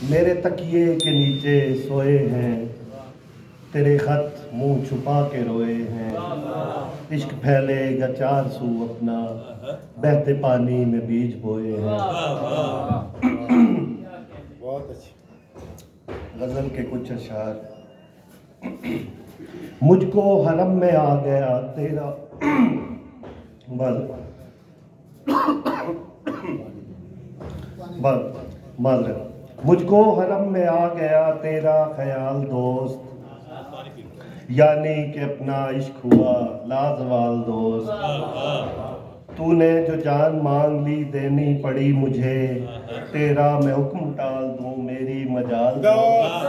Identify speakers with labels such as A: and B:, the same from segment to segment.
A: मेरे तकिए के नीचे सोए हैं, तेरे खत मुंह छुपा के रोए हैं। इश्क फैलेगा चार सू अपना, बहते पानी में बीज बोए हैं।
B: बहुत अच्छी
A: गजल के कुछ अशार। मुझको हरम में आ गया तेरा माजरत। मुझको हरम में आ गया तेरा ख्याल दोस्त, यानी कि अपना इश्क हुआ लाजवाल दोस्त। तूने जो जान मांग ली देनी पड़ी मुझे, तेरा मैं हुक्म टाल दूं मेरी मजाल दोस्त।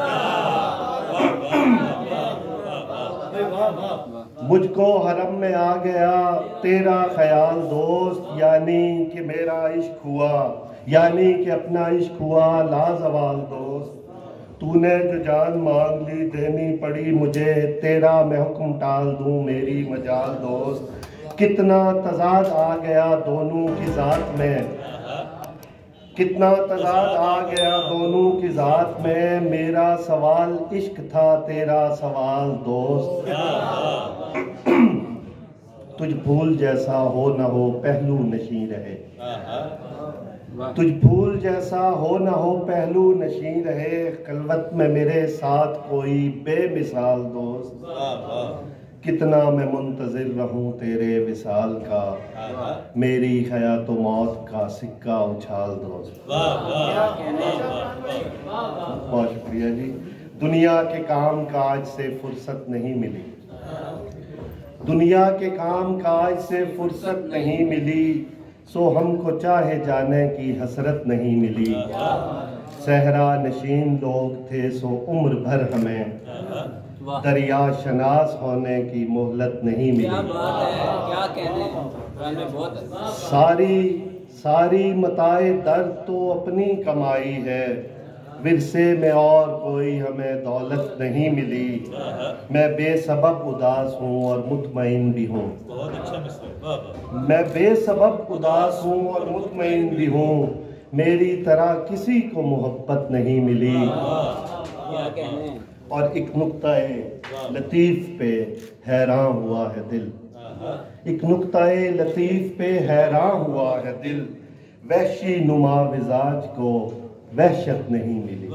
A: मुझको हरम में आ गया तेरा ख्याल दोस्त, यानी कि मेरा इश्क हुआ, यानी कि अपना इश्क हुआ लाजवाल दोस्त। तूने जो जान मांग ली देनी पड़ी मुझे, तेरा मैं हुक्म टाल दूं मेरी मजाल दोस्त। कितना तजाद आ गया दोनों की जात में, कितना तजाद आ गया दोनों की जात में। मेरा सवाल इश्क था तेरा सवाल दोस्त। तुझ फूल जैसा हो न हो पहलू नशीं रहे, तुझ फूल जैसा हो न हो पहलू नशीं रहे। खलवत में मेरे साथ कोई बेमिसाल दोस्त। कितना मैं मुंतजिर रहूं तेरे विसाल का, मेरी हयात मौत का सिक्का उछाल दोस्त। बहुत शुक्रिया जी। दुनिया के काम काज से फुर्सत नहीं मिली, दुनिया के काम काज से फुर्सत नहीं मिली। सो हमको चाहे जाने की हसरत नहीं मिली। सहरा नशीन लोग थे सो उम्र भर हमें, दरिया शनास होने की मोहलत नहीं मिली।
C: क्या कहने
A: सारी सारी मताए दर्द तो अपनी कमाई है, विरसे में और कोई हमें दौलत नहीं मिली। मैं बेसबब उदास हूँ और मुतमईन भी हूँ, मैं बेसबब उदास हूँ और मुतमईन भी हूँ। मेरी तरह किसी को मोहब्बत नहीं मिली। और एक नुक्ता लतीफ़ पे हैरान हुआ है दिल, एक नुक्ता लतीफ़ पे हैरान हुआ है दिल। वहशी नुमा मिजाज को वहशत नहीं मिली।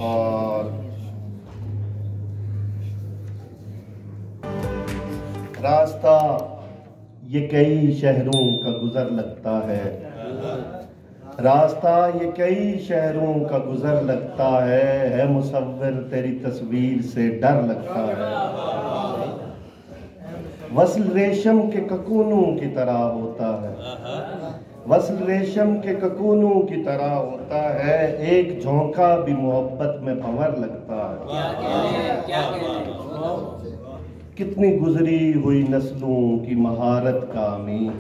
A: और रास्ता ये कई शहरों का गुजर लगता है, रास्ता ये कई शहरों का गुजर लगता है मुसव्विर तेरी तस्वीर से डर लगता है। वस्ल रेशम के ककूनों की तरह होता है, वस्ल रेशम के ककूनों की तरह होता है। एक झोंका भी मोहब्बत में भंवर लगता है। कितनी गुजरी हुई नस्लों की महारत का अमीर,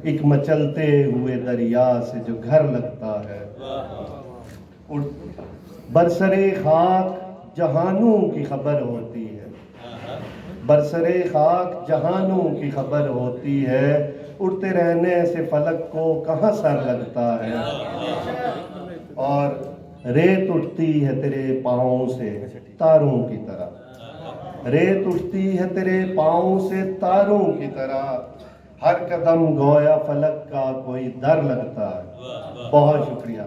A: एक मचलते हुए दरिया से जो घर लगता है। बरसरे खाक जहानों की खबर होती है, बरसरे खाक जहानों की खबर होती है। उड़ते रहने से फलक को कहाँ सर लगता है। और रेत उठती है तेरे पाँव से तारों की तरह, रेत उठती है तेरे पाँव से तारों की तरह। हर कदम गोया फलक का कोई दर लगता है। बहुत शुक्रिया।